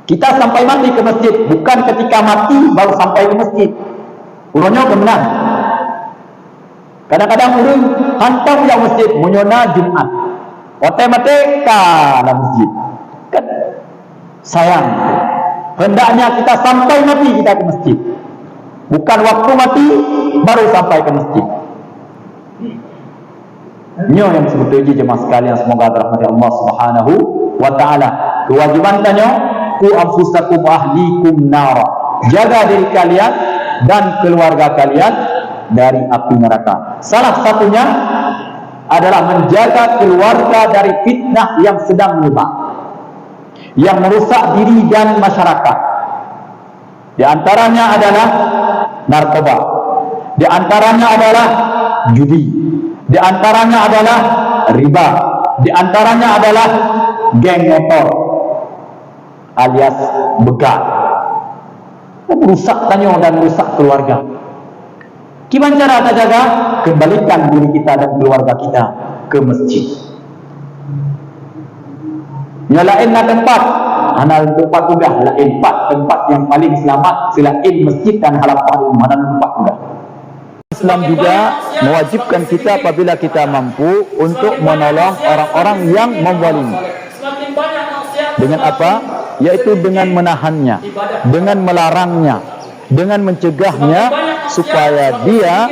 Kita sampai mati ke masjid, bukan ketika mati baru sampai ke masjid. Urunnya kemenang. Kadang-kadang urun hantam yang masjid munyona Jumat. Otomatis dalam masjid. Kan sayang. Hendaknya kita sampai mati kita ke masjid. Bukan waktu mati baru sampai ke masjid. Nyo yang sebetulnya jemaah sekalian, semoga dirahmati Allah Subhanahu wa taala. Kewajiban tanya ku anfusakum ahlikum nar. Jaga diri kalian dan keluarga kalian dari api neraka. Salah satunya adalah menjaga keluarga dari fitnah yang sedang menyebar, yang merusak diri dan masyarakat. Di antaranya adalah narkoba, di antaranya adalah judi, di antaranya adalah riba, di antaranya adalah geng motor alias begal. Merusak tanyo dan merusak keluarga. Gimana cara kita jaga? Kembalikan diri kita dan keluarga kita ke masjid. Nyalain na tempat, anal tempat udah lain tempat yang paling selamat selain masjid dan halaman mana tempat udah. Islam juga mewajibkan kita apabila kita mampu untuk menolong orang-orang yang menzalimi. Dengan apa? Yaitu dengan menahannya, dengan melarangnya, dengan mencegahnya supaya dia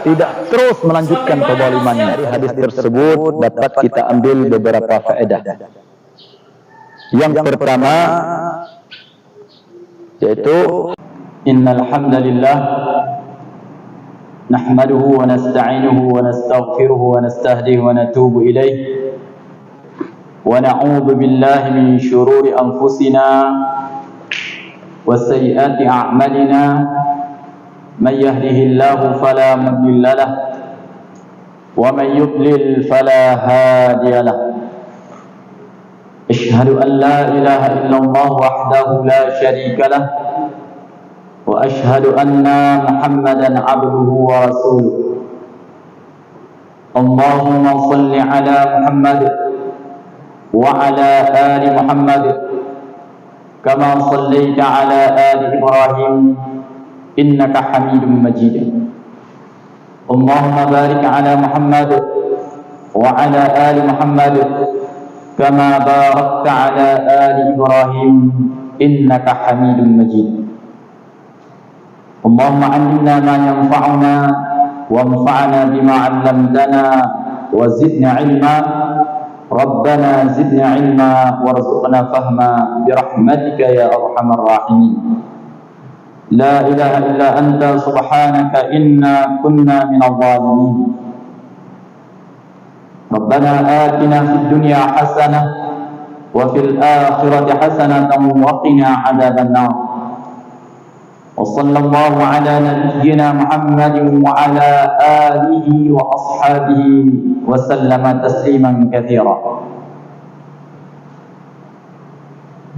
tidak terus melanjutkan kezalimannya. Dari hadis tersebut dapat kita ambil beberapa faedah. Yang pertama yaitu innal hamdalillah nahmaduhu wa nasta'inuhu wa nastaghfiruhu wa nastahdihi wa natubu ilaih wa na'udzu billahi min shururi anfusina wa sayyiati a'malina man yahdihillahu fala mudilla lahu wa man yudlil fala hadiya lahu. Asyhadu an la ilaha illallah wahdahu la syarika lah wa asyhadu anna Muhammadan abduhu wa rasuluh. Allahumma salli ala Muhammad wa ala ali Muhammad kama sallaita ala ali Ibrahim innaka Hamidum Majid. Allahumma barik ala Muhammad wa ala ali Muhammad kama barakta ala ali Ibrahim innaka Hamidum Majid. Allahumma 'allimna ma yanfa'una wanfa'na bima 'allamtana wa zidna 'ilma. Rabbana zidna 'ilma warzuqna fahma birahmatika ya arhamar rahimin. La ilaha illa anta subhanaka inna kunna minadh dhalimin. Rabbana atina fid dunya hasanah wa fil akhirati hasanatan wa qina adzaban nar. Wa sallallahu ala nabiyyina Muhammadin wa ala alihi wa ashabihi wa sallama tasliman katsira.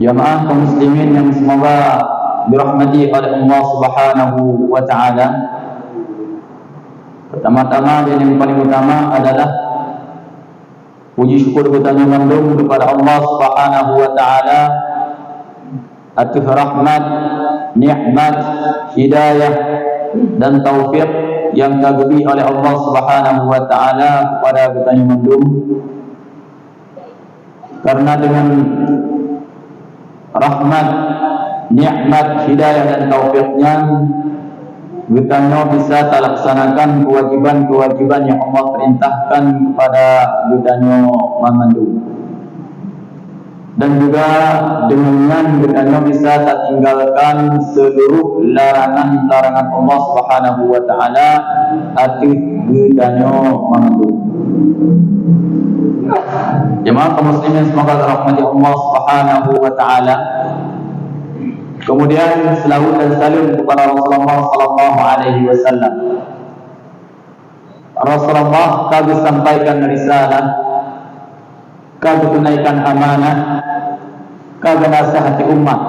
Jamaah kaum muslimin yang semoga dirahmati oleh Allah Subhanahu wa taala. Pertama-tama dan yang paling utama adalah puji syukur kita nyambung kepada Allah Subhanahu wa taala atas rahmat, nikmat, hidayah dan taufik yang diberi oleh Allah Subhanahu wa taala kepada kita nyambung. Karena dengan rahmat, nikmat, hidayah dan taufiknya kita bisa terlaksanakan kewajiban-kewajiban yang Allah perintahkan kepada kita memandu. Dan juga dengan kita bisa tinggalkan seluruh larangan-larangan Allah Subhanahu wa taala atik kita memandu. Jemaah kaum muslimin semoga dirahmati Allah Subhanahu wa taala. Kemudian selawat dan salam kepada Rasulullah sallallahu alaihi wasallam. Rasulullah kami sampaikan risalah, kami tunaikan amanah, kami nasihati umat,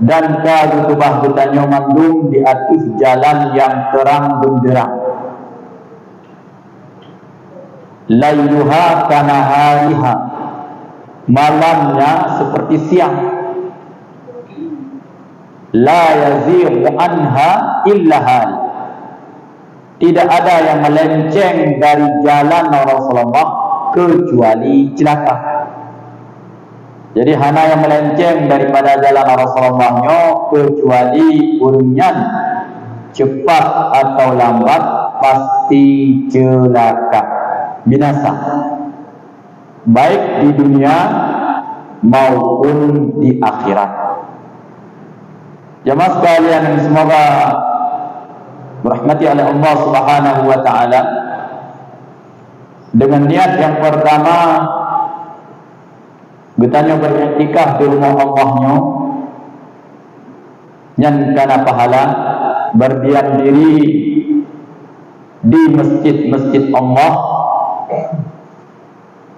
dan kami tubah bertanya mandung di atas jalan yang terang benderang. Lailuha kanahariha, malamnya seperti siang, la yazighu anha illa halik. Tidak ada yang melenceng dari jalan Rasulullah kecuali celaka. Jadi hana yang melenceng daripada jalan Rasulullah-nya kecuali urunyan cepat atau lambat pasti celaka, binasa, baik di dunia maupun di akhirat. Jemaah sekalian, semoga berahmati oleh Allah Subhanahu wa taala. Dengan niat yang pertama, bertanya beriktikaf di rumah Allahnya, yang kana pahala berdiam diri di masjid-masjid Allah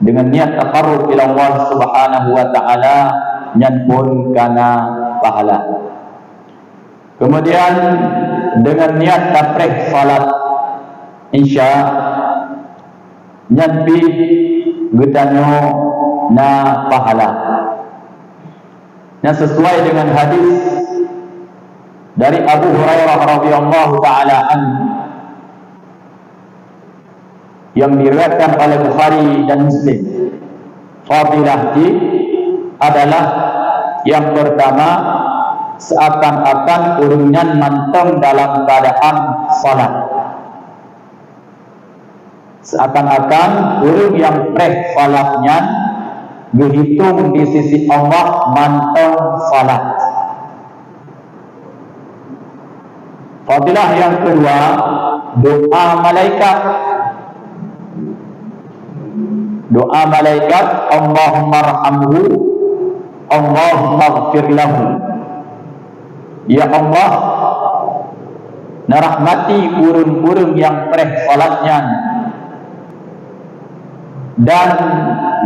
dengan niat taqarrub ila Allah Subhanahu wa taala, yang pun kana pahala. Kemudian dengan niat taprih salat Isya, nyampi getanyo na pahala. Yang sesuai dengan hadis dari Abu Hurairah radhiyallahu taala anhu yang diriwayatkan oleh Bukhari dan Muslim. Fadilah adalah yang pertama, seakan-akan urungan manteng dalam keadaan salat. Seakan-akan urung yang preh salatnya dihitung di sisi Allah manteng salat. Fadilah yang kedua, doa malaikat. Doa malaikat, Allahumma arhamhu, Allahumma ighfir lahu. Ya Allah, narahmati urun-urun yang preh salatnya dan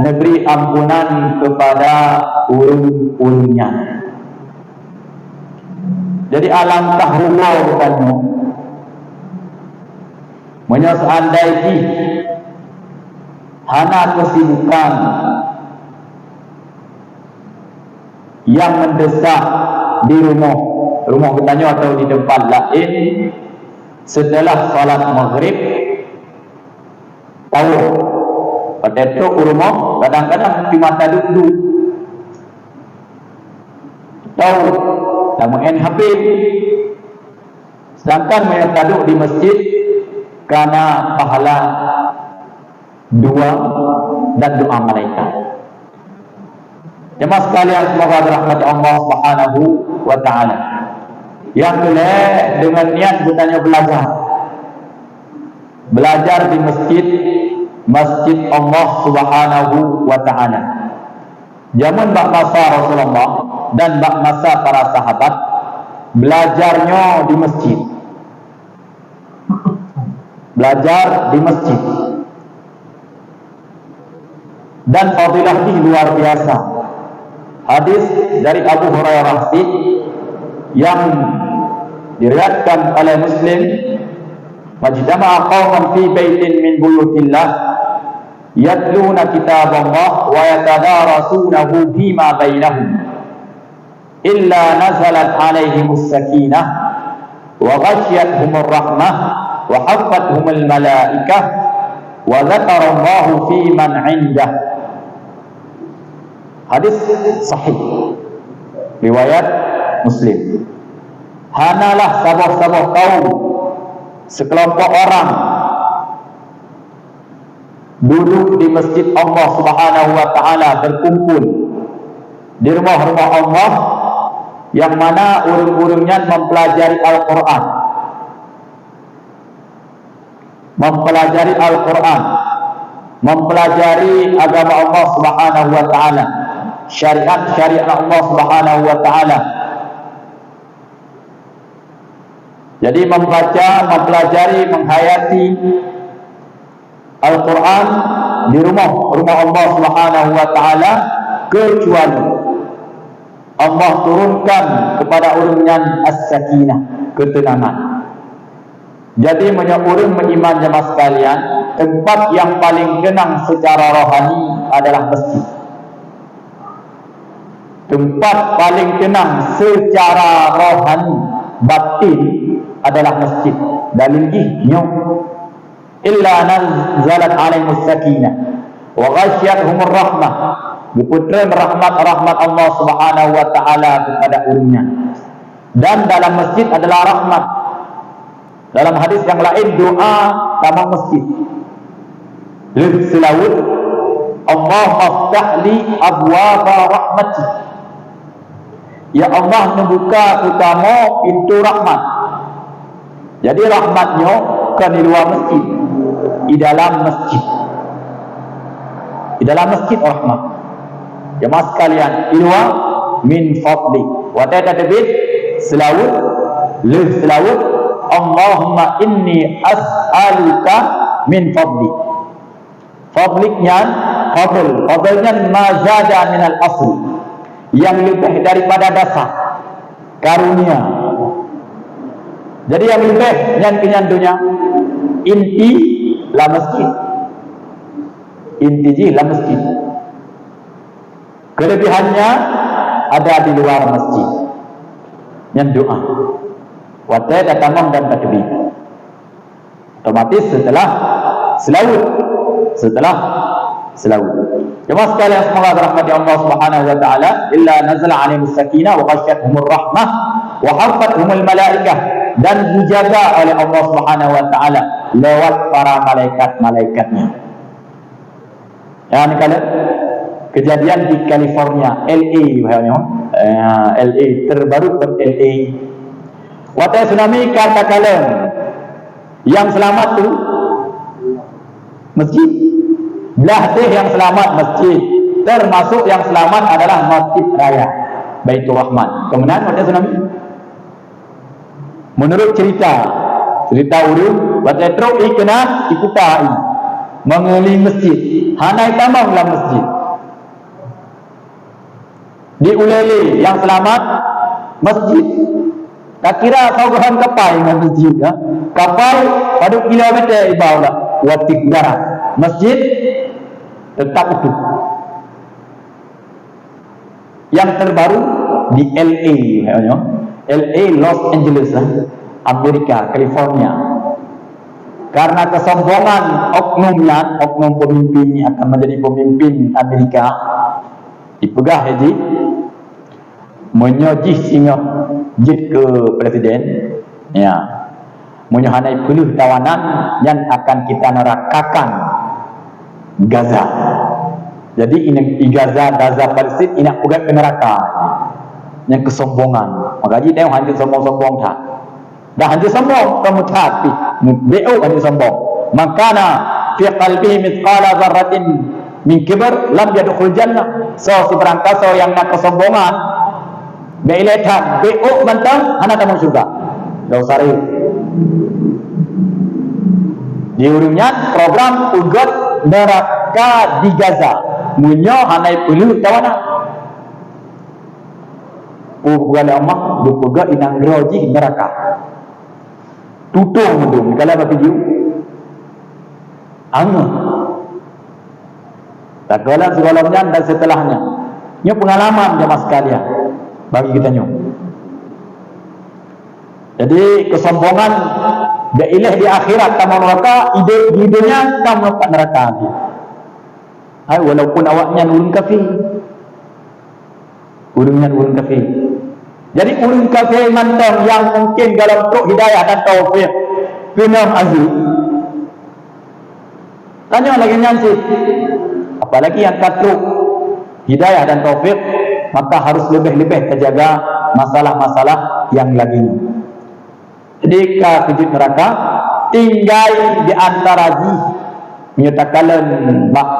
negeri ampunan kepada urun-urunnya. Jadi alangkah rupa bukannya menyesandai hana kesibukan yang mendesak di rumah bertanya atau di tempat lain setelah salat maghrib. Tahu pada itu rumah kadang-kadang di mata duduk tahu tak main HP, sedangkan mereka duduk di masjid karena pahala dua dan doa malaikat. Jemaah sekalian, semoga dirahmati Allah Subhanahu wa taala. Yang kedua, dengan niat bertanya belajar di masjid Allah Subhanahu wa taala. Zaman bak masa Rasulullah dan bak masa para sahabat, belajarnya di masjid. Belajar di masjid. Dan fadilah ini luar biasa. Hadis dari Abu Hurairah yang diriwayatkan oleh Muslim, majtama'a qauman fi baitin min buyutillah yatluna kitaballah wa yatadarasunahu fima bainahum illa nazalat alaihimus sakinah wa ghasyiyatuhumur rahmah wa haffathumul malaikah wa dzakarallahu fi man 'indah. Hadis sahih riwayat Muslim. Hanalah sabah-sabah kaum, sekelompok orang duduk di masjid Allah Subhanahu wa taala, berkumpul di rumah-rumah Allah yang mana urung-urungnya mempelajari Al-Qur'an. Mempelajari Al-Qur'an, mempelajari agama Allah Subhanahu wa taala, syariat Allah Subhanahu wa taala. Jadi membaca, mempelajari, menghayati Al-Quran di rumah Allah Subhanahu wa taala, kecuali Allah turunkan kepada urungan as-sakinah, ketenangan. Jadi menyuruh beriman jemaah sekalian, tempat yang paling tenang secara rohani adalah masjid. tempat paling tenang secara rohani batin adalah masjid. Dalil gihnya illa nazalat alaihimus sakinah wa ghasyiyatuhumur rahmah, diputran rahmat Allah Subhanahu wa taala kepada urungnya. Dan dalam masjid adalah rahmat. Dalam hadis yang lain doa taman masjid lebih selawat, Allah aftah li abwaba rahmati, ya Allah membuka kamu pintu rahmat. Jadi rahmatnya bukan di luar masjid, di dalam masjid. Di dalam masjid rahmat. Jemaah sekalian, di luar min fadli. Wa tadabit selawat lebih selawat, Allahumma inni as'aluka min fadli. Fadliknya fadlnya mazada minal asli, yang lebih daripada dasar karunia. Jadi yang lebih yang dunia inti la masjid, inti ji la masjid. Kelebihannya ada di luar masjid, yang doa watai tamam dan takbir. Otomatis setelah selawat. Jemaah sekalian, semoga rahmat Allah Subhanahu wa taala, illa nazala alaihimus sakinah wa ghasyiyatuhumur rahmah wa hafathumul malaikah, dan dijaga oleh Allah Subhanahu wa taala lewat para malaikat-malaikatnya. Yang kalau kejadian di California, LA terbaru LA. Waktu tsunami katakan yang selamat tu masjid. Belah teh yang selamat masjid. Termasuk yang selamat adalah Masjid Raya Baitur Rahman. Kemudian waktu tsunami, menurut cerita urut, waktu truk kena ikutai mengelilingi masjid. Hanai tamamlah masjid. Di Ulele yang selamat masjid. Tak kira saugahan kapal dengan masjid. Kapal pada kilometer ibawah watik darat. Masjid tetap utuh. Yang terbaru di LA, Los Angeles, Amerika, California. Karena kesombongan oknum pemimpin akan menjadi pemimpin Amerika, dipegah haji menyojih singa jid ke presiden, ya, menyohanai puluh tawanan yang akan kita nerakakan Gaza. Jadi ini Gaza Palestin ini pegah ke neraka, yang kesombongan. Maka jadi tengok hancur sombong tak. Dah hancur sombong kamu tapi beo hancur sombong. Makana fi qalbihi mithqala dzarratin min kibr lam yadkhul jannah. So si berangkaso yang nak kesombongan gailetan beo bantang anak tamu surga. Dosari. Di urungnya program ugat neraka di Gaza. Munyo hanai puluh tawana. Bukan Allah buka inang groji neraka. Tutung mendung kalau apa video. Anu. Tak kala sebelumnya dan setelahnya. Ini pengalaman jemaah sekalian bagi kita nyo. Jadi kesombongan gailah di akhirat tamu neraka, idenya tamu neraka lagi. Hai walaupun awaknya ulun kafir. Ulun kafir. Jadi ulun kafir mantap yang mungkin dalam truk hidayah dan taufik pinam azul. Tanya lagi nyansi. Apalagi yang truk hidayah dan taufik, maka harus lebih-lebih terjaga masalah-masalah yang laginya. Jadi kejut neraka tinggal di antara ji menyatakan bak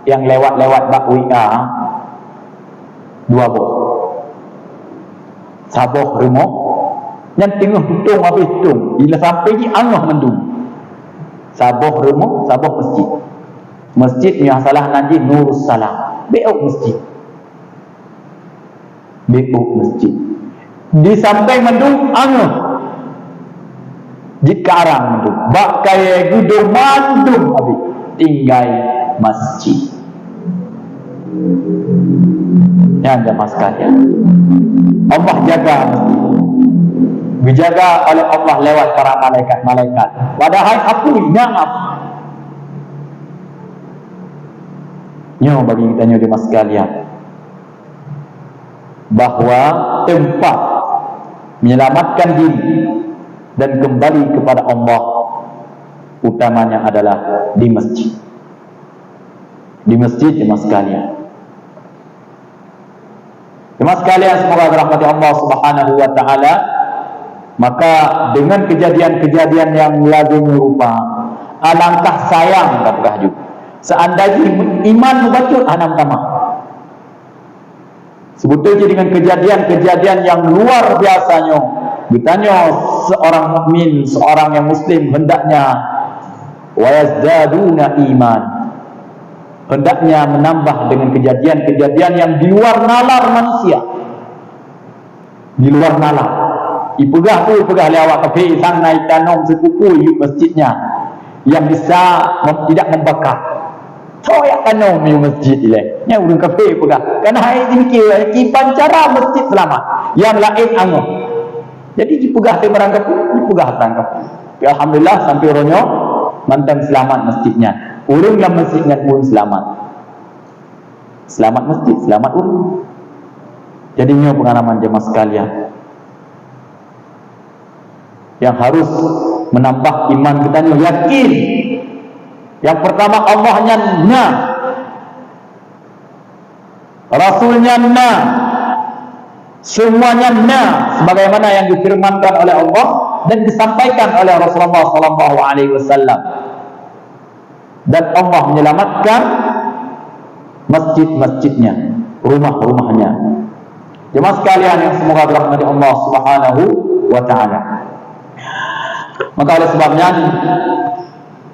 yang lewat bak WA dua boh saboh rumah yang tengah hitung habis hitung bila sampai di angah mendung saboh rumah saboh masjid yang salah nanti Nurus Salam beok masjid di sampai mendung angah jika arang mendung bak kaya gudung mandung habis tinggal masjid. Ya jemaah sekalian, Allah jaga masjid. Dijaga oleh Allah lewat para malaikat-malaikat. Padahal aku ingat. Nyo bagi kita nyo jemaah sekalian, bahwa tempat menyelamatkan diri dan kembali kepada Allah utamanya adalah di masjid. Di masjid jemaah sekalian. Jemaah sekalian, semoga dirahmati Allah Subhanahu wa taala. Maka dengan kejadian-kejadian yang lazim rupa, alangkah sayang kata juga seandainya iman mubacut anam tamak. Sebetulnya dengan kejadian-kejadian yang luar biasanya, bertanya seorang mukmin, seorang yang muslim hendaknya wa yazdaduna iman, hendaknya menambah dengan kejadian-kejadian yang di luar nalar manusia, di luar nalar. Ipegah lewat kafe sang naik tanong sepupu yuk masjidnya yang bisa tidak membakar. Soyak tanong di masjid ile. Nya urang kafe pegah. Karena hai dimikir kipan cara masjid selamat. Yang lain angoh. Jadi dipegah te merangkap, dipegah terangkap. Alhamdulillah sampai ronyo mantan selamat masjidnya. Urang dalam masjidnya pun selamat. Selamat masjid, selamat urang. Jadinya pengalaman jemaah sekalian, yang harus menambah iman kita yakin. Yang pertama Allahnya na, Rasulnya na, semuanya na, sebagaimana yang difirmankan oleh Allah dan disampaikan oleh Rasulullah SAW. Dan Allah menyelamatkan masjid-masjidnya, rumah-rumahnya. Jemaah sekalian yang semoga dirahmati Allah Subhanahu wa taala. Maka oleh sebabnya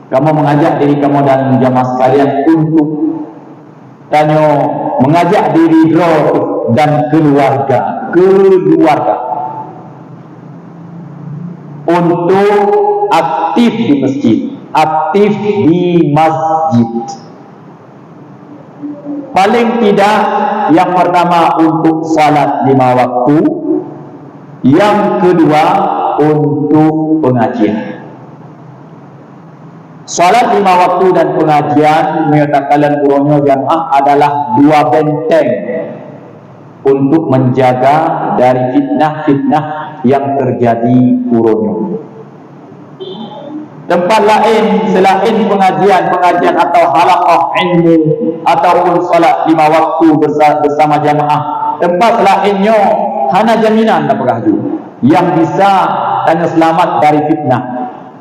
kamu mengajak diri kamu dan jamaah sekalian untuk mengajak diri dan keluarga untuk aktif di masjid, aktif di masjid. Paling tidak yang pertama untuk salat 5 waktu, yang kedua untuk pengajian. Salat 5 waktu dan pengajian menyatakan uronyo jamaah adalah 2 benteng untuk menjaga dari fitnah-fitnah yang terjadi uronyo. Tempat lain selain pengajian atau halaqah ilmu ataupun salat 5 waktu bersama jamaah, tempat lainnya hanya jaminan tak beraju yang bisa tanya selamat dari fitnah.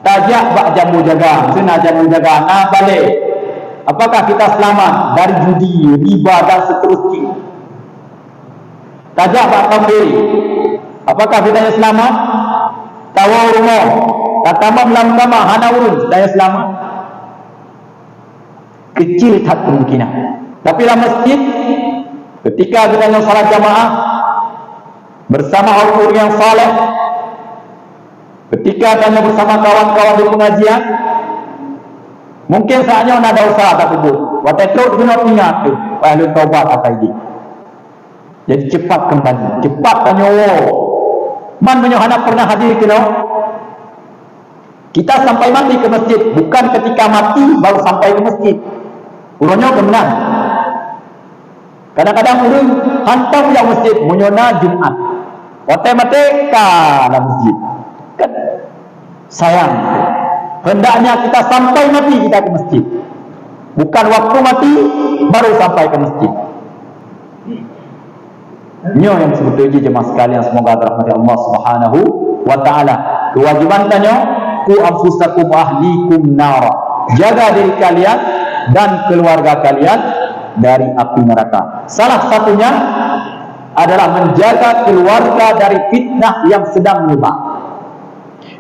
Tajak bak jamu jaga, sena jamu jaga, nah balik. Apakah kita selamat dari judi, riba dan seterusnya? Tajak bak kafir, apakah kita selamat? Tawar rumah, tatama melama hana urun, saya selamat. Kecil tak kemungkinan. Tapi dalam masjid, ketika kita salat jamaah bersama orang-orang yang saleh, ketika tanya bersama kawan-kawan di pengajian, mungkin saatnya ada usaha tak kubur. Watetruk guna ingat tu, lalu taubat apa ini. Jadi cepat kembali, cepat tanya. Man menyohana pernah hadir ke no? Kita sampai mati ke masjid, bukan ketika mati baru sampai ke masjid. Urunnya kemenang. Kadang-kadang urun hantam yang masjid, menyona Jumat. Mati-mati dalam masjid. Kan sayang. Hendaknya kita sampai mati kita ke masjid, bukan waktu mati baru sampai ke masjid. Nyo yang sebetulnya jemaah sekalian semoga dirahmati Allah Subhanahu wa taala. Kewajiban tanya ku anfusakum ahlikum nar. Jaga diri kalian dan keluarga kalian dari api neraka. Salah satunya adalah menjaga keluarga dari fitnah yang sedang menyebar,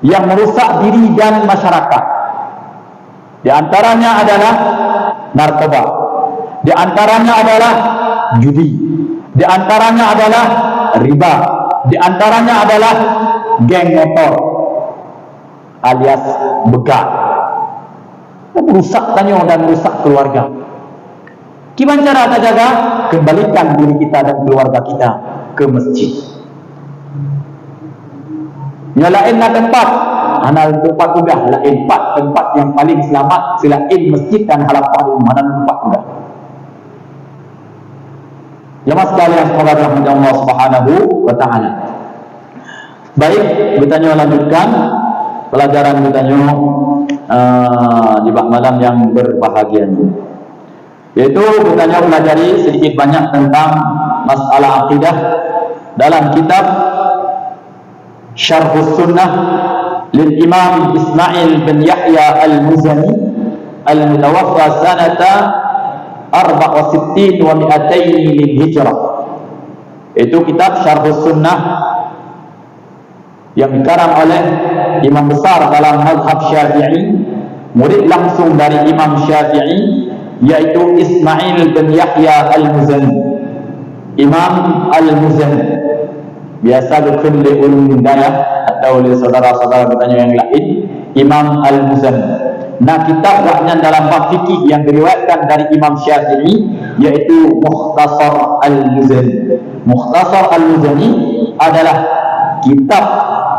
yang merusak diri dan masyarakat. Di antaranya adalah narkoba, di antaranya adalah judi, di antaranya adalah riba, di antaranya adalah geng motor alias begal. Merusak tanyo dan merusak keluarga. Gimana cara kita jaga? Kembalikan diri kita dan keluarga kita ke masjid. Ya lain na tempat, tempat juga lain tempat yang paling selamat selain masjid dan halaman mana tempat juga. Jemaah sekalian, semoga rahmat Allah Subhanahu wa taala. Baik, kita lanjutkan pelajaran kita di malam yang berbahagia ini. Yaitu kita pelajari sedikit banyak tentang masalah akidah dalam kitab Syarhus Sunnah lil Imam Ismail bin Yahya al-Muzani al-mutawaffa sanata 64 wa 200 lil Hijrah. Itu kitab Syarhus Sunnah yang dikarang oleh imam besar dalam mazhab Syafi'i, murid langsung dari Imam Syafi'i, yaitu Ismail bin Yahya al-Muzani. Imam al-Muzani biasa dikenal oleh ulun hidayah atau oleh saudara-saudara kita yang lain, Imam al-Muzani. Nah, kitabnya dalam bab fikih yang diriwayatkan dari Imam Syafi'i yaitu Mukhtasar al-Muzani. Mukhtasar al-Muzani adalah kitab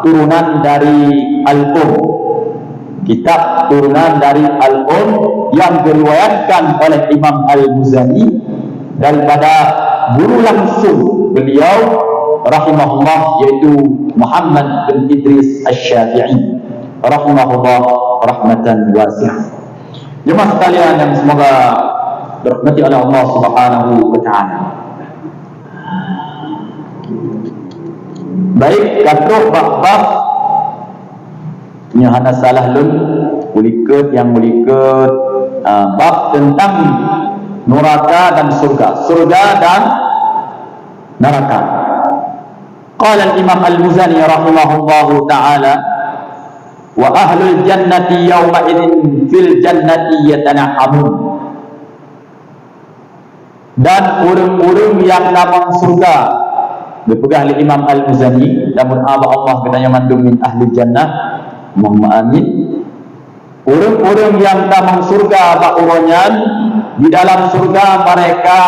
turunan dari Al-Um. Kitab turunan dari Al-Um yang diriwayatkan oleh Imam Al-Muzani daripada guru langsung beliau rahimahullah, yaitu Muhammad bin Idris Asy-Syafi'i rahimahullah rahmatan wasi'ah. Jemaah sekalian yang semoga dirahmati oleh Allah Subhanahu wa taala. Baik, katruh bab nya hana salah lun mulikat yang mulikat bab tentang neraka dan surga dan neraka. Qala al-Imam al-Muzani rahimahullahu taala, wa ahlul jannati yawma idzin fil jannati yatana'amun. Dan orang-orang yang namang surga dipegang oleh Imam Al-Muzani, namun Allah katanya mandum min ahli jannah, Allahumma amin. Orang-orang yang tamang surga bakuronyan, di dalam surga mereka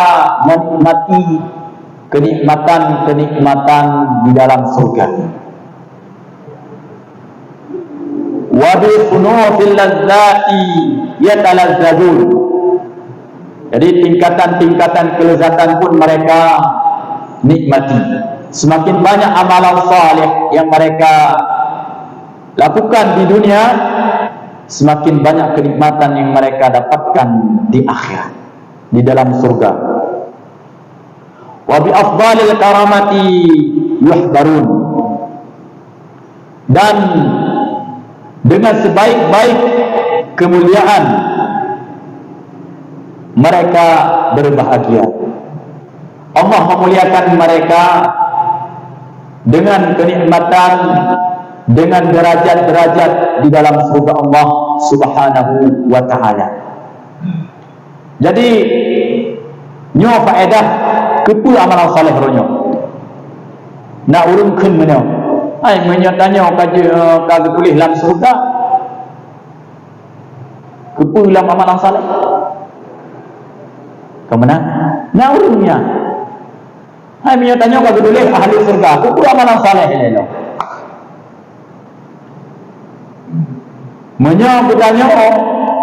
menikmati kenikmatan di dalam surga. Wa bi sunufil ladzati yatalazzadun. Jadi tingkatan-tingkatan kelezatan pun mereka nikmati. Semakin banyak amalan saleh yang mereka lakukan di dunia, semakin banyak kenikmatan yang mereka dapatkan di akhirat, di dalam surga. Wa bi afdalil karamati yuhbarun. Dan dengan sebaik-baik kemuliaan mereka berbahagia. Allah memuliakan mereka dengan kenikmatan, dengan derajat-derajat di dalam surga Allah Subhanahu wa taala. Jadi nyo faedah kepu amalan saleh ronyo. Na urung keun menyo. Ai menyatanya kagak tulis dalam surga. Kepu dalam amalan saleh. Kemana? Na urungnya. Hai menyatanya kagak tulis ahli surga. Kepu amalan saleh ini lo. Menyo bertanya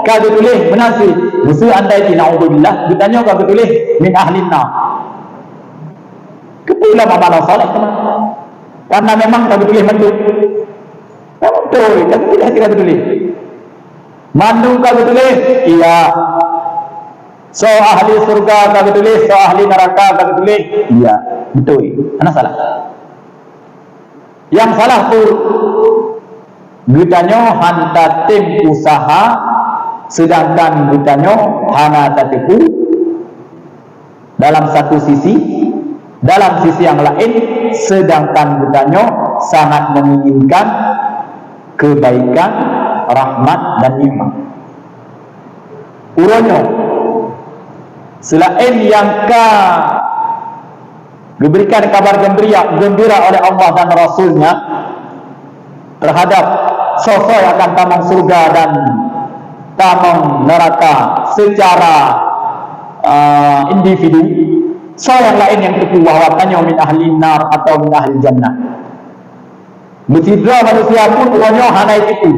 kagak tulis menasi musuh andai tinaubillah, bertanya kagak tulis min ahlin nar. Kepilah amalan saleh teman. Karena memang kagak tulis mandu. Kamu tuh kagak tulis kagak tulis. Mandu kagak tulis, iya. So ahli surga kagak tulis, so ahli neraka kagak tulis, iya. Betul. Mana salah? Yang salah tuh gutanyo hanta tim usaha, sedangkan gutanyo hana tatipu dalam satu sisi, dalam sisi yang lain sedangkan gutanyo sangat menginginkan kebaikan, rahmat dan nikmat. Uronyo selain yang diberikan kabar gembira oleh Allah dan Rasulnya terhadap sosok yang akan tamang surga dan tamang neraka secara individu, so yang lain yang tepu bahwa tanya min ahli nar atau min ahli jannah. Mutidra manusia pun wanyo hanai itu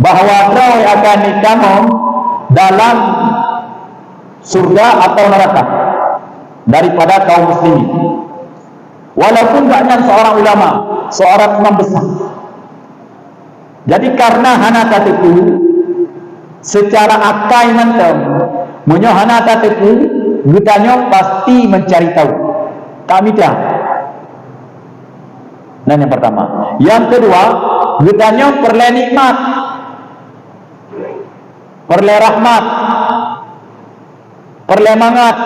bahwa kau akan dikamu dalam surga atau neraka daripada kaum muslimin. Walaupun banyak seorang ulama, seorang imam besar. Jadi karena hana katiku secara akal mentem, munyo hana katiku gutanyo pasti mencari tahu. Kami dah. Nah, yang pertama. Yang kedua, gutanyo perle nikmat, perle rahmat, perle mangat.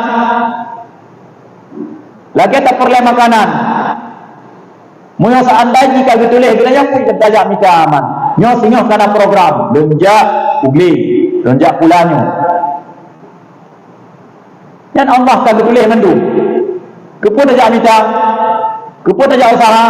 Lagi tak perle makanan. Munyo seandainya jika betulah gutanyo pun terjajak mikaman. Nyo singoh kana program lonjak ugli, lonjak pulanyo. Dan Allah kan boleh mendu. Kepun aja minta, kepun aja usaha.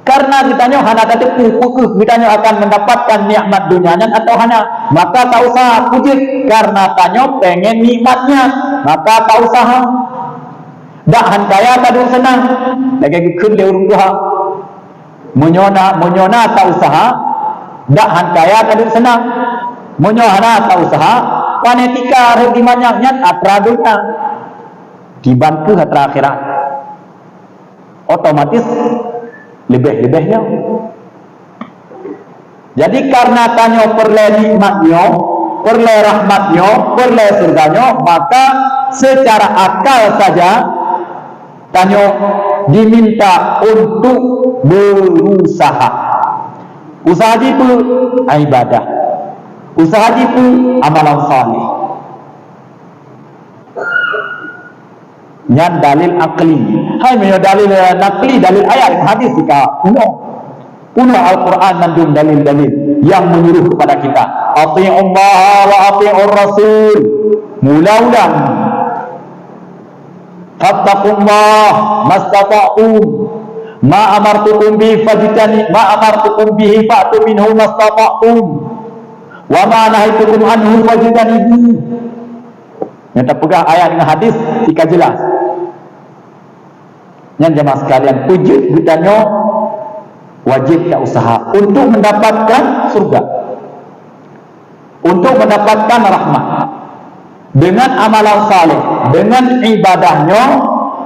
Karena ditanya hana kata pukul, ditanya akan mendapatkan nikmat dunianya atau hana, maka tak usah puji. Karena tanya pengen nikmatnya, maka tak usaha. Dak han kaya tadu senang, lagi kun le urung duha. Munyona tak usaha, dak han kaya tadu senang. Munyona tak usaha. Panetika regi banyaknya atradunya dibantu hatra akhirat otomatis lebih-lebihnya. Jadi karena tanyo perle nikmatnya, perle rahmatnya, perle surganya, maka secara akal saja tanyo diminta untuk berusaha. Usaha itu ibadah, usaha itu amalan saleh. Nyan dalil akli, hai menyo dalil nakli, dalil ayat hadis jika puno Al-Quran mandum dalil-dalil yang menyuruh kepada kita ati'ullah wa ati'ur rasul, mula-ulang fattaqullah mastata'tum ma amartukum bihi fajtani ma amartukum bihi fa'tu minhu mastata'tum wa ma nahaitukum anhu fajtanibu. Yang terpegang ayat dengan hadis jika jelas. Yang jemaah sekalian, wujud gudanyo wajib tak usaha untuk mendapatkan surga, untuk mendapatkan rahmat dengan amalan saleh, dengan ibadahnya,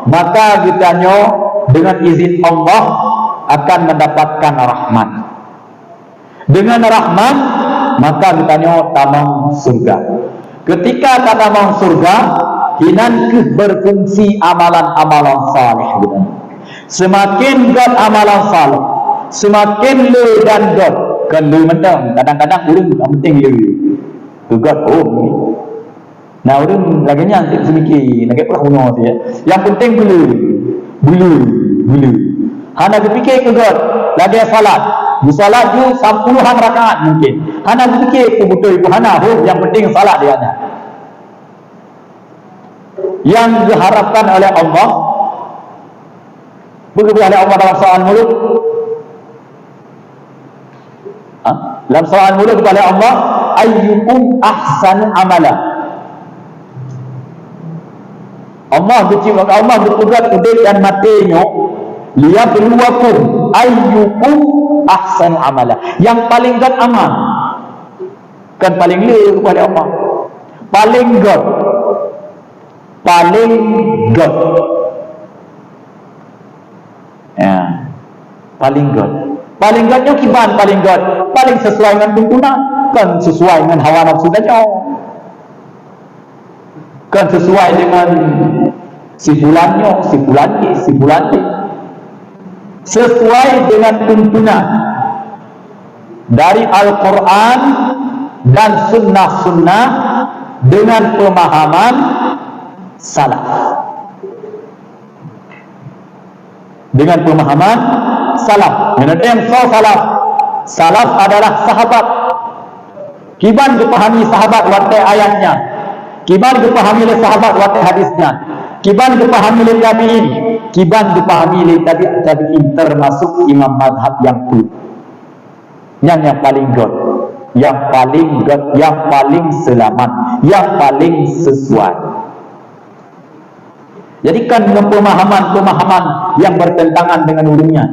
maka gudanyo dengan izin Allah akan mendapatkan rahmat. Dengan rahmat maka gudanyo tamang surga. Ketika tamang surga, hinan berfungsi amalan-amalan saleh gitu. Semakin god amalan saleh, semakin le dan god kan le mendang. Kadang-kadang urang tak penting le. Tu god Nah, urang lagi nyantik semiki, nak pula ngono dia. Yang penting bulu. Hana berfikir ke god, lagi salat. Salat tu 10-an rakaat mungkin. Hana berfikir ke betul ibu hana, yang penting salat dia ada. Yang diharapkan oleh Allah begitu oleh Allah dalam soal mulut dalam soal mulut kepada Allah ayyukum ahsanu amala. Allah bertugas udah dan matinya liyabluwakum ayyukum ahsanu amala, yang paling god amal kan paling le kepada Allah, paling god ya, paling godnya kiban, paling sesuai dengan tuntunan, kan sesuai dengan hawa nafsu saja, kan sesuai dengan simpulannya, sesuai dengan tuntunan dari Al-Quran dan sunnah-sunnah dengan pemahaman salaf. Dengan pemahaman salaf. Yang salaf adalah sahabat. Kiban dipahami sahabat waktu ayatnya, kiban dipahami oleh sahabat waktu hadisnya, kiban dipahami oleh tabi'in, kiban dipahami oleh tabi'in, termasuk imam madhab yang tu. Yang paling god. yang paling selamat, yang paling sesuai. Jadikan pemahaman-pemahaman yang bertentangan dengan ulumnya.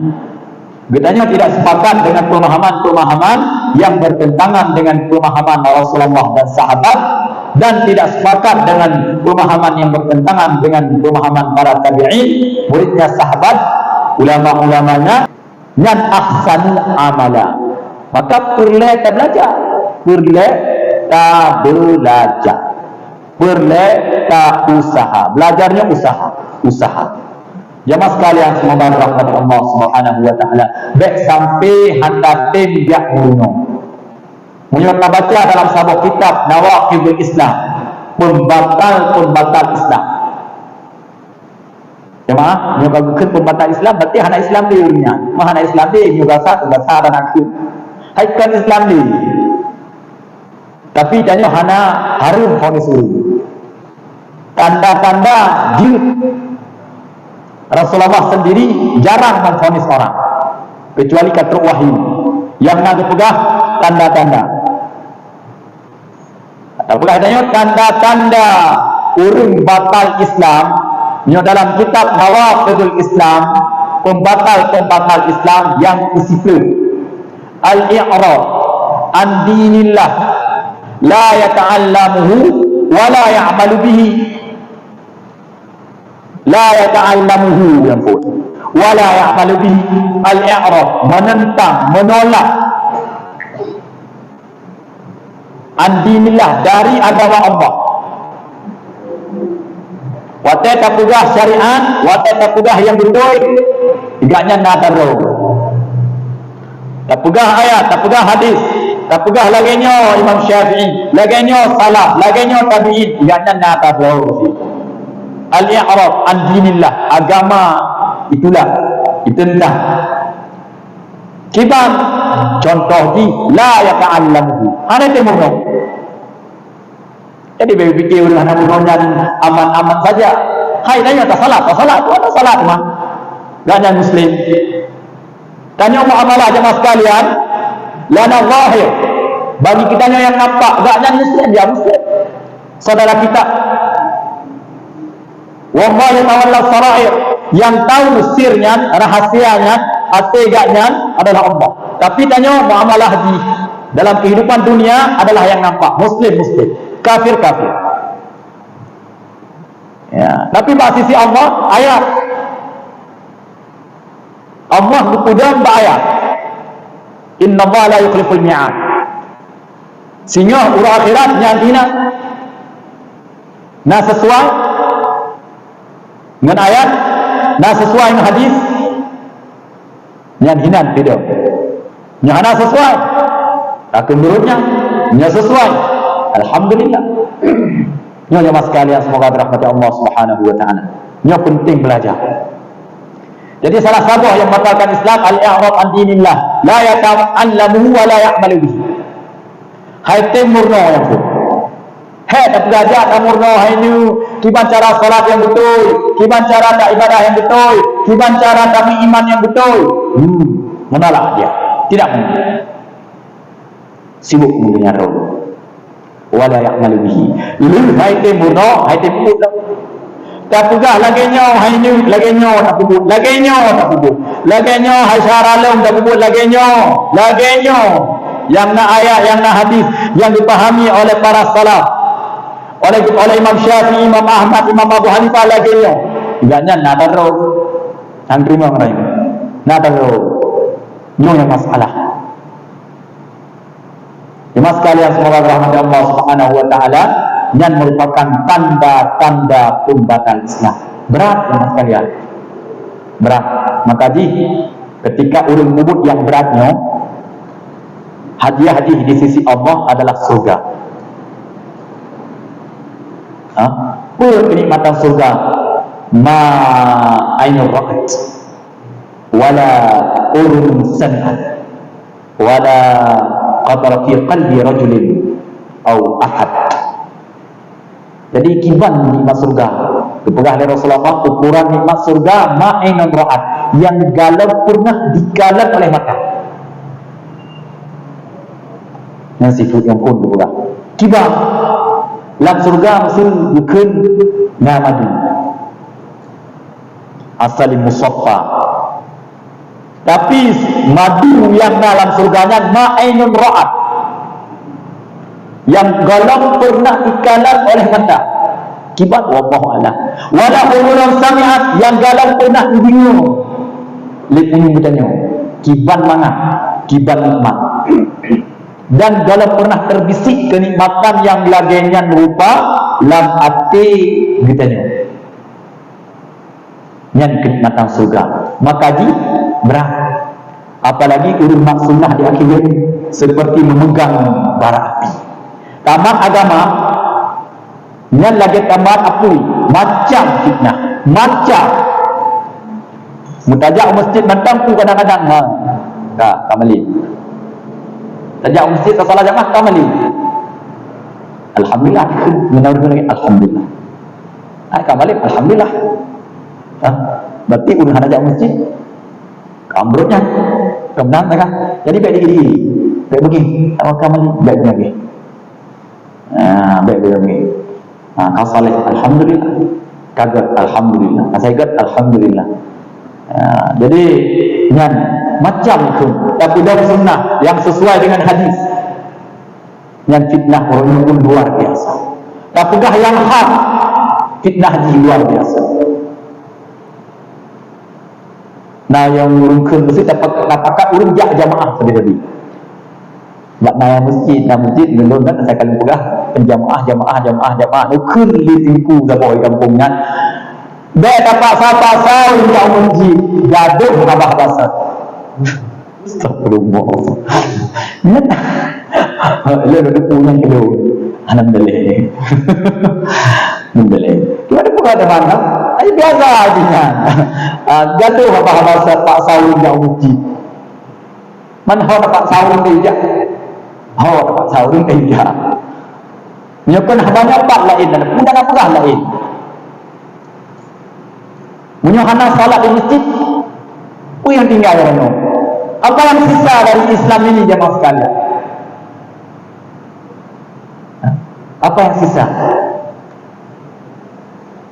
Katanya tidak sepakat dengan pemahaman-pemahaman yang bertentangan dengan pemahaman Rasulullah dan sahabat, dan tidak sepakat dengan pemahaman yang bertentangan dengan pemahaman para tabi'in, muridnya sahabat, ulama-ulamanya, yang ahsanu amala. Maka perlu kita belajar, perlu kita usaha. Belajarnya usaha. Jamaah sekalian, semoga rahmat Allah Subhanahu wa taala baik sampai handa tembak bunuh. Menyuruh baca dalam sebuah kitab Nawaqidul Islam, pembatal Islam. Jemaah, menyuruh pembatal Islam berarti anak Islam di dunia. Anak Islam di juga bahasa dan akhir. Haikan Islam di. Tapi tanya hana harum fonis ulu. Tanda-tanda jilid. Rasulullah sendiri jarang memfonis orang, kecuali kata wahyu yang nak dipegah tanda-tanda. Tanda-tanda urung batal Islam dalam kitab Nawaqidul Islam, pembatal Islam yang disiplin. Al-i'rad an dinillah la yata'allamuhu wa la ya'malu bihi. La yata'allamuhu wa la ya'malu bihi. Al-i'rad, menentang, menolak an dinillah, dari agama Allah. Wata tapugah syariat, wata tapugah yang betul, tiganya nadaro. Tapugah ayat, tapugah hadis, tapugah laginya Imam Syafi'i, laginya salaf, laginya tabi'in, tiganya nadaro. Al-i'rad an dinillah, agama itulah ditentang. Kiban contoh di la yata'allamuhu, ana temono. Jadi berfikir ulah nak aman-aman saja. Hai tanya tak salat mah. Gak muslim. Tanya muamalah jemaah sekalian, lana zahir. Bagi kitanya yang nampak gak muslim, dia muslim. Saudara kita. Wallahu yatawalla sarair, yang tahu sirnya, rahasianya, ateganya adalah Allah. Tapi tanya muamalah di dalam kehidupan dunia adalah yang nampak, muslim, kafir. Ya, tapi pada sisi Allah ayat. Allah berpegang ayat. Inna Allah la yukhliful mi'ad. Sehingga urang akhirat nyantina nah sesuai dengan ayat, nah sesuai dengan hadis, nyantinan tidak. Nyana sesuai. Tapi menurutnya sesuai. Alhamdulillah. Nyonya mas sekalian, semoga dirahmati Allah Subhanahu wa taala. Nyonya penting belajar. Jadi salah satu yang membatalkan Islam al-i'rad an dinillah, la yata'allamuhu wa la ya'malu bihi. Hai temurno yang tu. Hai tak belajar temurno hai ni, kiban cara salat yang betul, kiban cara tak ibadah yang betul, kiban cara tak iman yang betul. Menolak dia. Tidak mungkin. Sibuk mendengar roh. Wala ya'malu bihi. Lu hai temurno, hai temut. Tak pegah laginya hai ni, laginya tak pebut, laginya tak pebut. Laginya hai syaralum tak pebut, laginya. Yang nak ayat, yang nak hadis yang dipahami oleh para salaf, oleh Imam Syafi'i, Imam Ahmad, Imam Abu Hanifah laginya. Iganya nak tahu. Ang terima mereka. Nak tahu. Ini yang masalah. Jemaah sekalian, semoga rahmat Allah Subhanahu wa taala, yang merupakan tanda-tanda pembatal Islam. Berat jemaah sekalian. Berat. Maka ketika ulun menyebut yang beratnya, hadiah di sisi Allah adalah surga. Kenikmatan surga, ma ainur ra'at, wala urun san'at, wala qadara fi qalbi rajulin au ahad. Jadi kiban nikmat surga dipegah oleh Rasulullah, ukuran nikmat surga ma ainur ra'at, yang galap pernah digalap oleh mata. yang sifat yang pun pula tiba dalam surga mesti bukan ngamadu asal musaffa, tapi madu yang dalam surganya ma'ainun ra'at, yang galam pernah dikalat oleh mata kibat wallahu a'lam, wala ulun sami'at, yang galam pernah bingung lipun bertanya kiban mana kiban nikmat, dan galam pernah terbisik kenikmatan yang lagenya rupa lam ati bertanya yang kenikmatan surga, maka di berat apalagi urun maksudnya di akhirat seperti memegang bara api. Tamat agama yang lagi tamat apui macam fitnah, macam mutajak masjid bantang tu kadang-kadang tak kamali tajak masjid salah jamaah kamali alhamdulillah menawar lagi alhamdulillah kamali alhamdulillah berarti udah ada tajak masjid kambrutnya kemenang mereka jadi baik diri baik begini awak kamali baik lagi baik lagi kau saleh alhamdulillah kaget alhamdulillah saya kaget alhamdulillah. Jadi yang macam itu tapi dalam sunnah yang sesuai dengan hadis yang fitnah orang pun luar biasa, tapi dah yang hak fitnah di luar biasa. Nah yang urungkan mesti dapat urung jamaah tadi nak naik masjid belum kan saya akan pegah jamaah ukun di tingku dah boy kampungnya dia dapat pasal yang menji gaduh abah pasal astagfirullah dia ada punya kedua alhamdulillah alhamdulillah dia ada pun ada mana ini biasa aja gaduh abah pasal pak sawun yang menji mana dapat sawun dia dapat sawun dia nyokon banyak pak lain dan punya apa lain. Punya anak salat di masjid, yang tinggal orang. Apa yang sisa dari Islam ini jemaah sekalian? Apa yang sisa?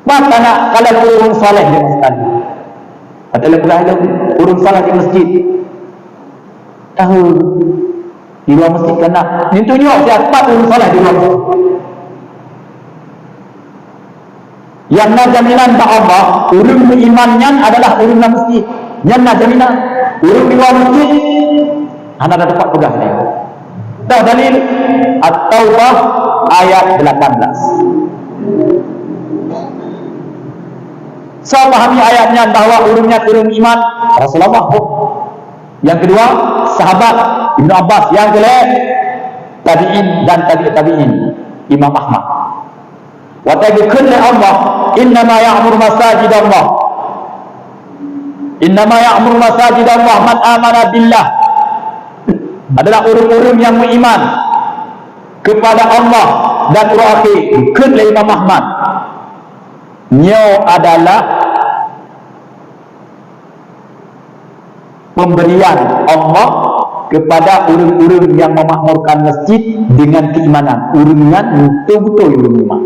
Maka nak kalau urung salat jemaah sekalian, adalah berada urung salat di masjid. Tahu di luar masjid kena. Ini tunjuk siapa urung salat di luar masjid. Yang nak jaminan tak Allah, urung berimannya adalah urung dalam masjid. Yang nak jaminan urung di luar masjid, anda dah dapat pegang ni. Dah dalil At-Taubah ayat 18. Saya pahami ayatnya bahawa urungnya urung iman Rasulullah. Yang kedua sahabat Ibnu Abbas, yang kedua tabi'in dan tabi'in Imam Ahmad. Wa tabi'un Allah innama ya'muru masajid Allah. Innama ya'muru masajid Allah man amana billah. Adalah urung-urung yang beriman kepada Allah dan hari akhir. Kedua Imam Ahmad. Nyo adalah pemberian Allah kepada urung-urung yang memakmurkan masjid dengan keimanan. Urungan betul-betul urung iman.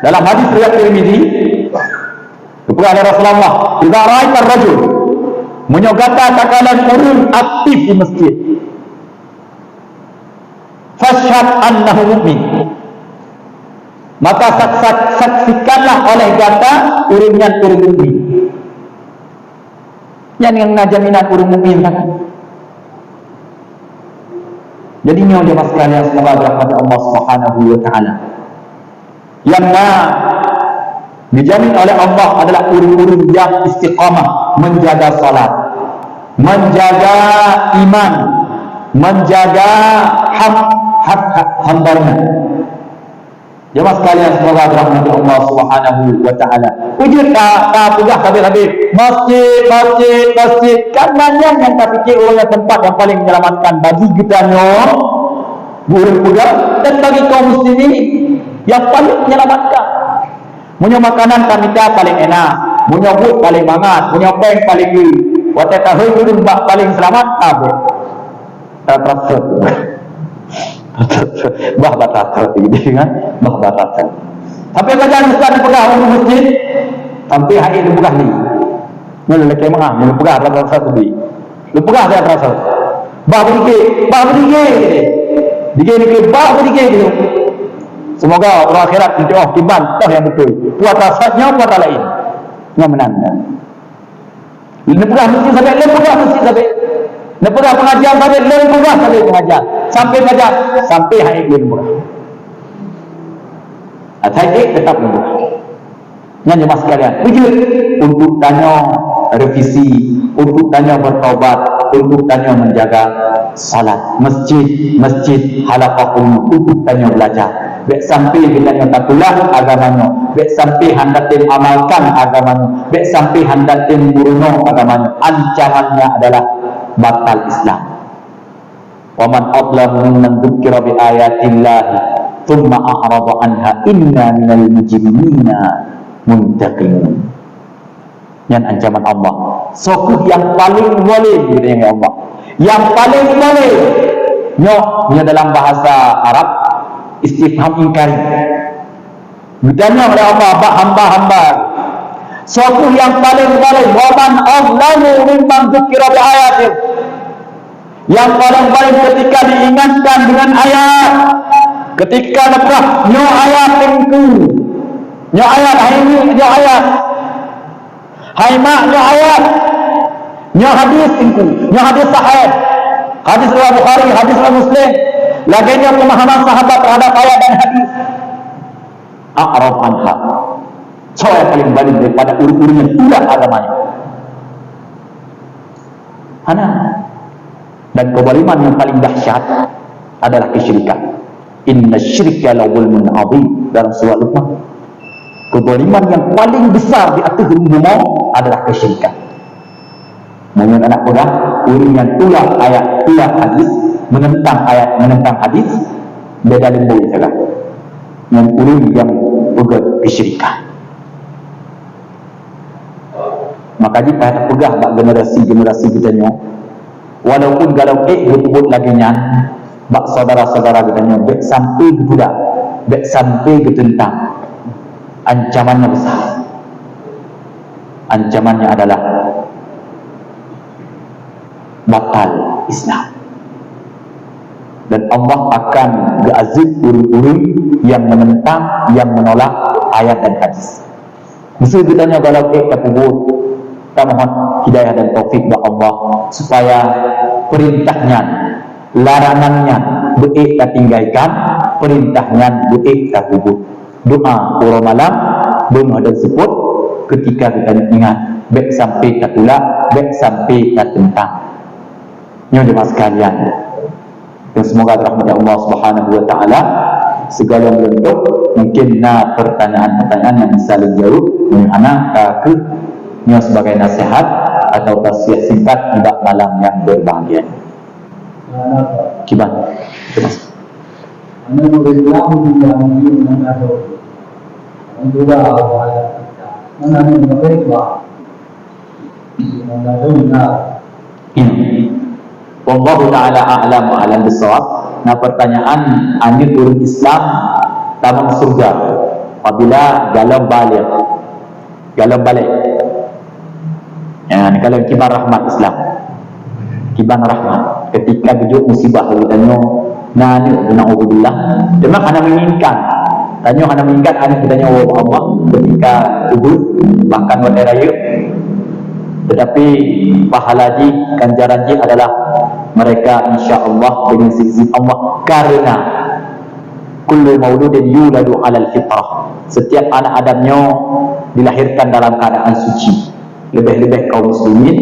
Dalam hadis riwayat Tirmizi, kepada Rasulullah, "Idza ra'aita ar-rajul menyogata takalan urun aktif di masjid, fashhad annahu mu'min." Maka saksikanlah oleh gata urunnya urun mukmin. Yang jaminan urun mukmin kan. Jadi ini jemaah sekalian, semoga rahmat Allah Subhanahu wa taala. Yang dijamin oleh Allah adalah urun-urun yang istiqamah, menjaga salat, menjaga iman, menjaga hak hambanya. Jemaah sekalian, semoga rahmat Allah Subhanahu wa taala. Wujud tak pegah habis-habis masjid kan banyak yang tak fikir orangnya tempat yang paling menyelamatkan bagi kita burung pegah dan bagi kaum muslimin yang paling menyelamatkan. Punya makanan kamita paling enak, punya but paling mangat, punya bank paling gini. Waktu tahu burung bak paling selamat, habis. Tak terasa. Bah batata gitu kan, bah batata. Tapi kerajaan Ustaz pegang di masjid, sampai hari ini pegang ni. Mula lelaki mengah, mula pegang dalam satu di. Lu pegang dia terasa. Bah berdikit. Dikit, bah berdikit gitu. Semoga orang akhirat nanti timbang tahu yang betul. Puat rasanya, puat lain. Yang menanda. Lu pegang masjid sampai, Nak pegang pengajian sampai pegang sampai pengajian. Sampai pengajian, sampai hari ini murah. Saya tetap murah. Yang jemaah sekalian, wujud untuk tanya revisi, untuk tanya bertaubat, untuk tanya menjaga salat, masjid halaqah untuk tanya belajar. Baik sampai bila yang tatulah agamanya, baik sampai hendak tim amalkan agamanya, baik sampai hendak tim buruno agamanya. Ancamannya adalah batal Islam. Wa man adlamu mimman dzukira bi ayatillahi thumma a'rada anha inna minal mujrimina muntaqimun. Yang ancaman Allah. Sokut yang paling boleh gitu ya Allah. Yang paling boleh. Nya dalam bahasa Arab istifham ingkari. Ditanya oleh Allah hamba-hamba. Suatu yang paling boleh waman azlamu mimman dzukira bi ayatin. Yang paling ketika diingatkan dengan ayat, ketika lepas nyo ayat tengku, nyo ayat ini nyo ayat, hai mak nyo ayat, nyo hadis tengku, nyo hadis sahih, hadis riwayat Bukhari, hadis riwayat Muslim, laginya pemahaman sahabat terhadap ayat dan hadis. A'raf anha. So yang paling balik daripada uri-uri yang tidak agamanya. Hana. Dan kezaliman yang paling dahsyat adalah kesyirikan. Inna syirka la zulmun adzim dalam surah Luqman. Kezaliman yang paling besar di atas dunia adalah kesyirikan. Menurut anak muda, uri yang tulah ayat, tulah hadis, menentang ayat, menentang hadis, beda lembu saja. Yang uri yang pegang kesyirikan. Maka jika kita pegang generasi kita ni, walaupun kalau betul lagi nya, bak saudara-saudara kita ni, baik sampai ke budak, baik sampai ke tentang, ancamannya besar. Ancamannya adalah batal Islam. Dan Allah akan gazib urun-urun yang menentang, yang menolak ayat dan hadis. Mesti kita ni kalau kita kubur, kita mohon hidayah dan taufik dari Allah supaya perintahnya, larangannya baik kita tinggalkan, perintahnya baik kita kubur. Doa orang malam bunuh dan sebut ketika kita ingat baik sampai kita tulak, baik sampai kita tentang. Ini jemaah sekalian. Dan semoga rahmat Allah Subhanahu wa taala segala bentuk mungkin pertanyaan-pertanyaan yang bisa dijawab dengan anak ke sebagai nasihat atau tausiah singkat tidak malam yang berbahagia. Gimana? Terus. Anda Islam yang mengatakan juga mana yang berbeda. Ini. Wallahu ta'ala a'lam wa a'lam bisawab. Nah, pertanyaan anjir urut Islam tamam surga apabila galau balik. Ya, ini kalau kibar rahmat Islam. Kibar rahmat. Ketika gejut musibah ditanya, nah ni na'udzubillah. Memang ana menginginkan. Ana bertanya Allah ketika gejut bahkan pada raya. Tetapi pahala ji, ganjaran ji adalah mereka insya-Allah dengan izin Allah, karena kullu mauludin yuladu 'alal fitrah. Setiap anak Adamnya dilahirkan dalam keadaan suci. Lebih-lebih kaum muslimin,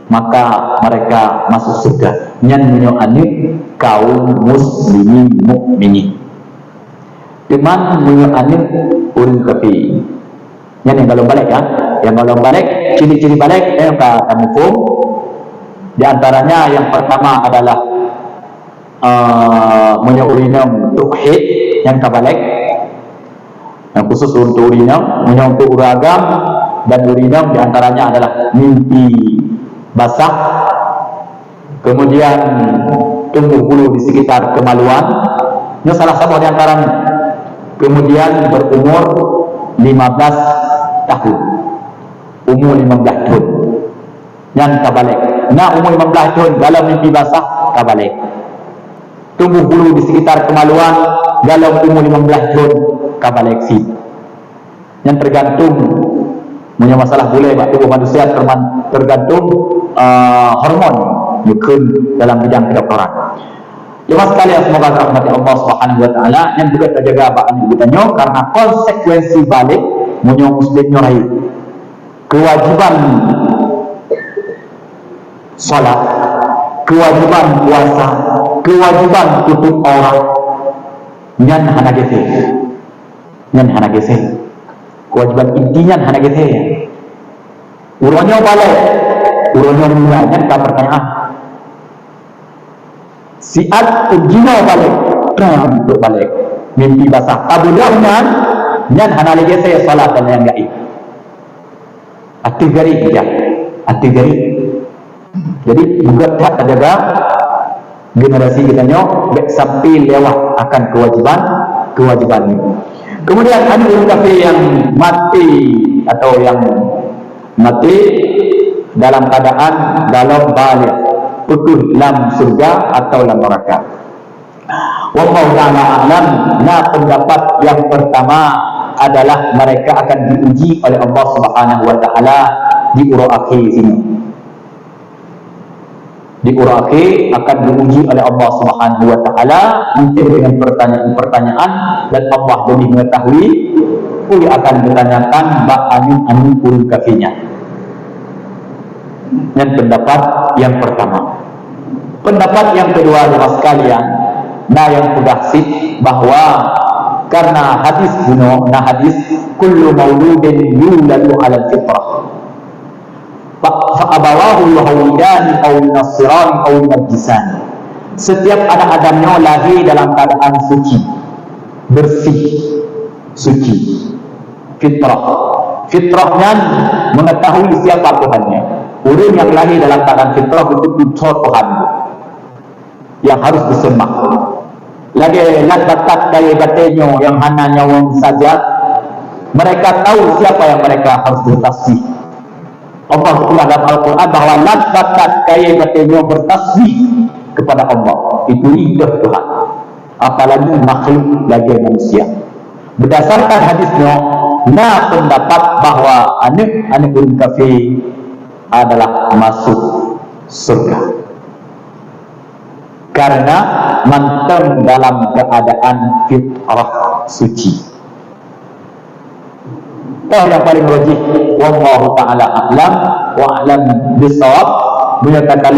maka mereka masuk surga. Nyan menyoani kaum muslimin mukminin. Teman menyoani urun kafir. Yang kalau balik ya, yang kalau balik, ciri-ciri balik yang kamu pun di antaranya yang pertama adalah menyurinam tauhid yang kabalik, yang khusus untuk urinam, untuk uragam dan urinam di antaranya adalah mimpi basah, kemudian tumbuh bulu di sekitar kemaluan. Ini salah satu di antaranya. Kemudian berumur 15 tahun. Umur 15 tahun. Yang kabalik. Nah, umur 15 tahun dalam mimpi basah kabalik. Tumbuh bulu di sekitar kemaluan dalam umur 15 tahun kabalik sih. Yang tergantung punya masalah boleh tubuh manusia tergantung hormon yang dalam bidang kedokteran. Jemaah sekalian, semoga rahmati Allah Subhanahu wa taala yang juga terjaga baan ibutannya karena konsekuensi balik munyo muslimnya rai. Kewajiban salat, kewajiban puasa, kewajiban tutup aurat nyan hana gese. Nyan hana gese. Kewajiban intinya hana gese. Uronyo balik, uronyo mulanya ka pertanyaan. Siat ujino balik, untuk balik. Mimpi basah. Tabudahnya, nyan hana gese salat dan yang gaib. Ati gari ya, ati gari. Jadi juga tak terjaga generasi kita nyok sampai lewat akan kewajiban ini. Kemudian ada kafir yang mati atau yang mati dalam keadaan dalam balik putus lam surga atau lam neraka. Wallahu ta'ala a'lam. Nah, pendapat yang pertama adalah mereka akan diuji oleh Allah Subhanahu wa taala di ura akhir sini. Di ura akhir akan diuji oleh Allah Subhanahu wa taala mungkin dengan pertanyaan dan Allah lebih mengetahui. Puli akan ditanyakan bak anu pun kafirnya. Dan pendapat yang pertama. Pendapat yang kedua jemaah sekalian, nah yang sudah sih bahwa karena hadis kuno, nah hadis kullu mauludin yuladu 'ala fitrah. Fa abawahu yahudan aw nasrani aw majusan. Setiap anak Adamnya lahir dalam keadaan suci, bersih, suci. Fitrah. Fitrahnya mengetahui siapa Tuhannya. Orang yang lahir dalam keadaan fitrah itu putra Tuhan yang harus disembah. Lagi bakat dari batinyo yang hanya nyawang saja, mereka tahu siapa yang mereka harus bertasbih. Allah Ta'ala dalam Al-Quran bahwa bakat kaya batinyo bertasbih kepada Allah. Itu lidah Tuhan. Apalagi makhluk lagi manusia. Berdasarkan hadisnya, nah pendapat bahwa anak orang kafir adalah masuk surga karena mantap dalam keadaan fitrah suci. Yang paling rajih wallahu ta'ala a'lam wa a'lam bisawab, menyatakan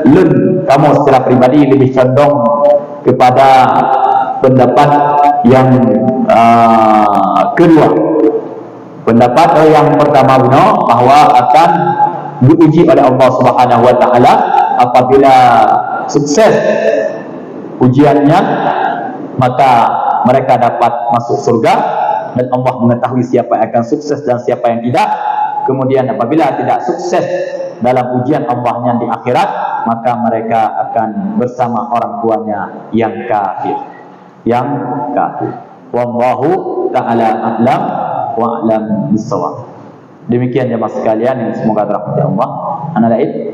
lun kamu secara pribadi lebih condong kepada pendapat yang kedua. Pendapat yang pertama benar bahwa akan diuji oleh Allah Subhanahu wa taala. Apabila sukses ujiannya, maka mereka dapat masuk surga dan Allah mengetahui siapa yang akan sukses dan siapa yang tidak. Kemudian apabila tidak sukses dalam ujian Allahnya di akhirat, maka mereka akan bersama orang tuanya yang kafir. Wallahu ta'ala a'lam wa a'lam bisawab. Demikian jemaah sekalian yang semoga dirahmati Allah. Ana lain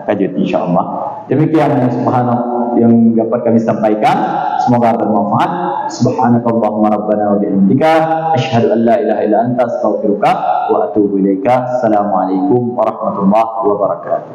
kajut insyaallah. Demikian yang subhanallah yang dapat kami sampaikan, semoga bermanfaat. Subhanakallahumma rabbana wa bihamdika asyhadu an la ilaha illa anta astaghfiruka wa atubu ilaika. Assalamualaikum warahmatullahi wabarakatuh.